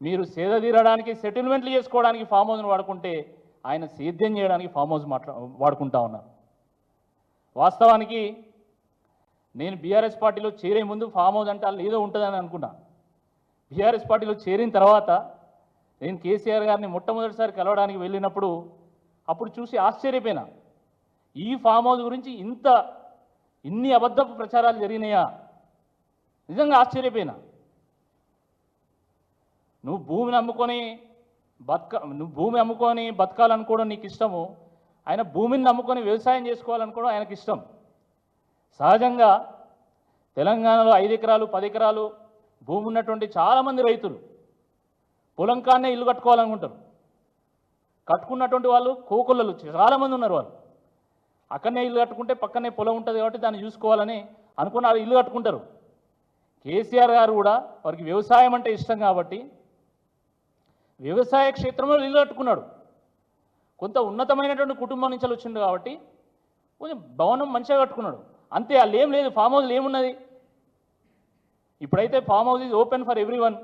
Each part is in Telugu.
మీరు సేద తీరడానికి సెటిల్మెంట్లు చేసుకోవడానికి ఫామ్ హౌస్ను వాడుకుంటే ఆయన సేద్యం చేయడానికి ఫామ్ హౌస్ వాడుకుంటా ఉన్నారు. వాస్తవానికి నేను బీఆర్ఎస్ పార్టీలో చేరే ముందు ఫామ్ హౌస్ అంటే వాళ్ళు ఏదో ఉంటుందని అనుకున్నా. బీఆర్ఎస్ పార్టీలో చేరిన తర్వాత నేను కేసీఆర్ గారిని మొట్టమొదటిసారి కలవడానికి వెళ్ళినప్పుడు అప్పుడు చూసి ఆశ్చర్యపోయినా. ఈ ఫామ్ హౌస్ గురించి ఇన్ని అబద్ధపు ప్రచారాలు జరిగినాయా? నిజంగా ఆశ్చర్యపోయినా. నువ్వు భూమిని అమ్ముకొని బతకాలనుకోవడం నీకు ఇష్టము, ఆయన భూమిని నమ్ముకొని వ్యవసాయం చేసుకోవాలనుకోవడం ఆయనకి ఇష్టం. సహజంగా తెలంగాణలో 5 ఎకరాలు 10 ఎకరాలు భూమి ఉన్నటువంటి చాలామంది రైతులు పొలం కానే ఇల్లు కట్టుకోవాలనుకుంటారు. కట్టుకున్నటువంటి వాళ్ళు కోకొల్లలు చాలామంది ఉన్నారు. వాళ్ళు అక్కడనే ఇల్లు కట్టుకుంటే పక్కనే పొలం ఉంటుంది కాబట్టి దాన్ని చూసుకోవాలని అనుకున్న ఇల్లు కట్టుకుంటారు. కేసీఆర్ గారు కూడా వారికి వ్యవసాయం అంటే ఇష్టం కాబట్టి వ్యవసాయ క్షేత్రంలో ఇల్లు కట్టుకున్నాడు. కొంత ఉన్నతమైనటువంటి కుటుంబం నుంచి వచ్చిండు కాబట్టి కొంచెం భవనం మంచిగా కట్టుకున్నాడు. అంతే, వాళ్ళు ఏం లేదు. ఫామ్ హౌస్లు ఏమున్నది? ఇప్పుడైతే farm house is open for everyone.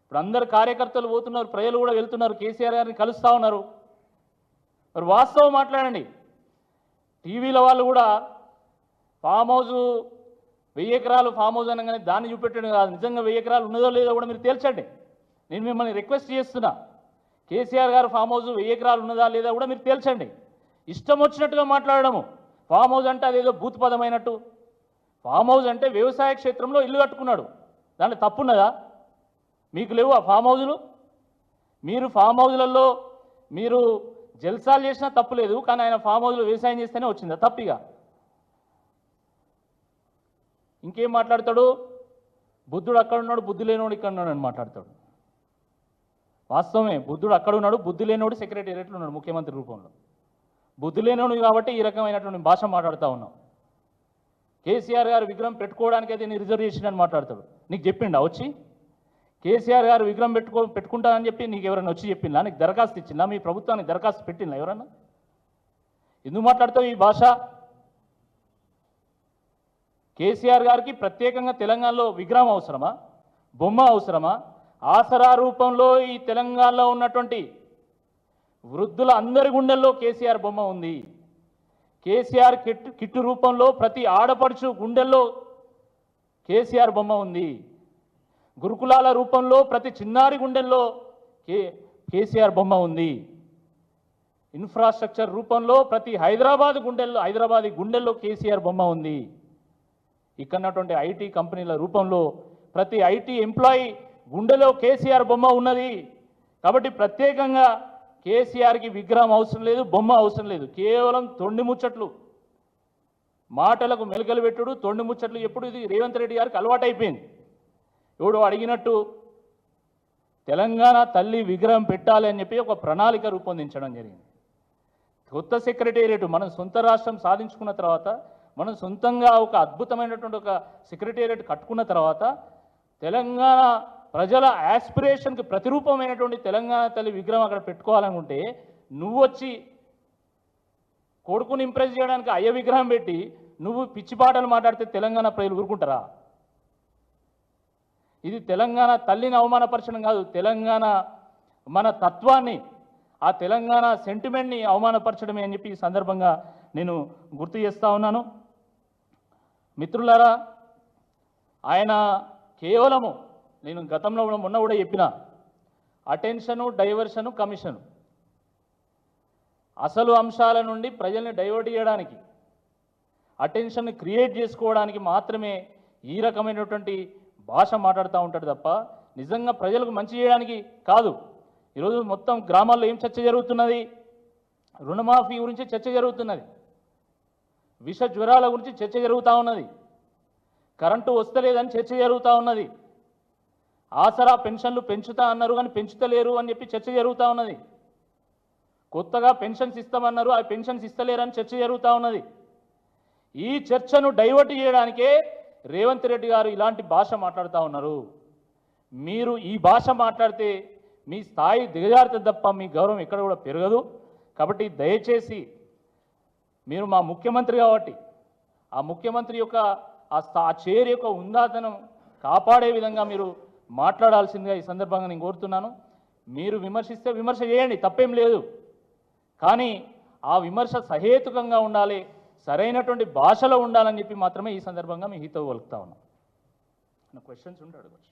ఇప్పుడు అందరు కార్యకర్తలు పోతున్నారు, ప్రజలు కూడా వెళ్తున్నారు, కేసీఆర్ గారిని కలుస్తూ ఉన్నారు. మరి వాస్తవం మాట్లాడండి. టీవీల వాళ్ళు కూడా ఫామ్ హౌస్ 1000 ఎకరాలు ఫామ్ హౌస్ అనగానే దాన్ని చూపెట్టడం కాదు, నిజంగా 1000 ఎకరాలు ఉన్నదో లేదో కూడా మీరు తేల్చండి. నేను మిమ్మల్ని రిక్వెస్ట్ చేస్తున్నా. కేసీఆర్ గారు ఫామ్ హౌస్ 1000 ఎకరాలు ఉన్నదా లేదా కూడా మీరు తేల్చండి. ఇష్టం వచ్చినట్టుగా మాట్లాడడము, ఫామ్ హౌస్ అంటే అదేదో భూతపదమైనట్టు. ఫామ్ హౌస్ అంటే వ్యవసాయ క్షేత్రంలో ఇల్లు కట్టుకున్నాడు, దాంట్లో తప్పున్నదా? మీకు లేవు ఆ ఫామ్ హౌజులు? మీరు ఫామ్ హౌజులలో మీరు జల్సాలు చేసినా తప్పు లేదు, కానీ ఆయన ఫామ్ హౌస్లో వ్యవసాయం చేస్తేనే వచ్చిందా తప్పిగా? ఇంకేం మాట్లాడతాడు? బుద్ధుడు అక్కడ ఉన్నాడు, బుద్ధి లేనివాడు ఇక్కడ ఉన్నాడు అని మాట్లాడతాడు. వాస్తవమే, బుద్ధుడు అక్కడ ఉన్నాడు, బుద్ధి లేనివాడు సెక్రటేరియట్లో ఉన్నాడు ముఖ్యమంత్రి రూపంలో. బుద్ధి లేనివాడు కాబట్టి ఈ రకమైనటువంటి భాష మాట్లాడుతూ ఉన్నాం. కేసీఆర్ గారు విగ్రహం పెట్టుకోవడానికి అయితే నేను రిజర్వ్ చేసినని మాట్లాడతాడు. నీకు చెప్పిండా వచ్చి? కేసీఆర్ గారు విగ్రహం పెట్టుకుంటానని చెప్పి నీకు ఎవరైనా వచ్చి చెప్పిందా? నీకు దరఖాస్తు ఇచ్చిందా? మీ ప్రభుత్వానికి దరఖాస్తు పెట్టిందా ఎవరన్నా? ఎందుకు మాట్లాడతావు ఈ భాష? కేసీఆర్ గారికి ప్రత్యేకంగా తెలంగాణలో విగ్రహం అవసరమా? బొమ్మ అవసరమా? ఆసరా రూపంలో ఈ తెలంగాణలో ఉన్నటువంటి వృద్ధుల అందరి గుండెల్లో కేసీఆర్ బొమ్మ ఉంది. కేసీఆర్ కిట్టు రూపంలో ప్రతి ఆడపడుచు గుండెల్లో కేసీఆర్ బొమ్మ ఉంది. గురుకులాల రూపంలో ప్రతి చిన్నారి గుండెల్లో కేసీఆర్ బొమ్మ ఉంది. ఇన్ఫ్రాస్ట్రక్చర్ రూపంలో ప్రతి హైదరాబాదీ గుండెల్లో కేసీఆర్ బొమ్మ ఉంది. ఇక్కడున్నటువంటి ఐటీ కంపెనీల రూపంలో ప్రతి ఐటీ ఎంప్లాయీ గుండెలో కేసీఆర్ బొమ్మ ఉన్నది. కాబట్టి ప్రత్యేకంగా కేసీఆర్కి విగ్రహం అవసరం లేదు, బొమ్మ అవసరం లేదు. కేవలం తొండి ముచ్చట్లు, మాటలకు మెలకలు పెట్టుడు, తొండి ముచ్చట్లు ఎప్పుడు ఇది రేవంత్ రెడ్డి గారికి అలవాటైపోయింది. ఎవడు అడిగినట్టు తెలంగాణ తల్లి విగ్రహం పెట్టాలి అని చెప్పి ఒక ప్రణాళిక రూపొందించడం జరిగింది. కొత్త సెక్రటేరియట్ మనం సొంత రాష్ట్రం సాధించుకున్న తర్వాత, మనం సొంతంగా ఒక అద్భుతమైనటువంటి ఒక సెక్రటేరియట్ కట్టుకున్న తర్వాత తెలంగాణ ప్రజల యాస్పిరేషన్కి ప్రతిరూపమైనటువంటి తెలంగాణ తల్లి విగ్రహం అక్కడ పెట్టుకోవాలనుకుంటే నువ్వు వచ్చి కొడుకుని ఇంప్రెస్ చేయడానికి అయ్య విగ్రహం పెట్టి నువ్వు పిచ్చిపాటలు మాట్లాడితే తెలంగాణ ప్రజలు ఊరుకుంటారా? ఇది తెలంగాణ తల్లిని అవమానపరచడం కాదు, తెలంగాణ మన తత్వాన్ని, ఆ తెలంగాణ సెంటిమెంట్ని అవమానపరచడమే అని చెప్పి ఈ సందర్భంగా నేను గుర్తు చేస్తూ ఉన్నాను. మిత్రులారా, ఆయన కేవలము నేను గతంలో మొన్న కూడా చెప్పిన అటెన్షను, డైవర్షను, కమిషను అసలు అంశాల నుండి ప్రజల్ని డైవర్ట్ చేయడానికి, అటెన్షన్ని క్రియేట్ చేసుకోవడానికి మాత్రమే ఈ రకమైనటువంటి భాష మాట్లాడుతూ ఉంటాడు తప్ప నిజంగా ప్రజలకు మంచి చేయడానికి కాదు. ఈరోజు మొత్తం గ్రామాల్లో ఏం చర్చ జరుగుతున్నది? రుణమాఫీ గురించి చర్చ జరుగుతున్నది, విష జ్వరాల గురించి చర్చ జరుగుతూ ఉన్నది, కరెంటు వస్తలేదని చర్చ జరుగుతూ ఉన్నది, ఆసరా పెన్షన్లు పెంచుతా అన్నారు కానీ పెంచుతలేరు అని చెప్పి చర్చ జరుగుతూ ఉన్నది, కొత్తగా పెన్షన్స్ ఇస్తామన్నారు ఆ పెన్షన్స్ ఇస్తలేరని చర్చ జరుగుతూ ఉన్నది. ఈ చర్చను డైవర్ట్ చేయడానికే రేవంత్ రెడ్డి గారు ఇలాంటి భాష మాట్లాడుతూ ఉన్నారు. మీరు ఈ భాష మాట్లాడితే మీ స్థాయి దిగజారుతుంది తప్ప మీ గౌరవం ఎక్కడ కూడా పెరగదు. కాబట్టి దయచేసి మీరు మా ముఖ్యమంత్రి కాబట్టి ఆ ముఖ్యమంత్రి యొక్క ఆ చైర్ యొక్క ఉందాతనం కాపాడే విధంగా మీరు మాట్లాడాల్సిందిగా ఈ సందర్భంగా నేను కోరుతున్నాను. మీరు విమర్శిస్తే విమర్శ చేయండి, తప్పేం లేదు. కానీ ఆ విమర్శ సహేతుకంగా ఉండాలి, సరైనటువంటి భాషలో ఉండాలని చెప్పి మాత్రమే ఈ సందర్భంగా మీ హితవు పలుకుతా ఉన్నాం. క్వశ్చన్స్ ఉంటే అడగచ్చు.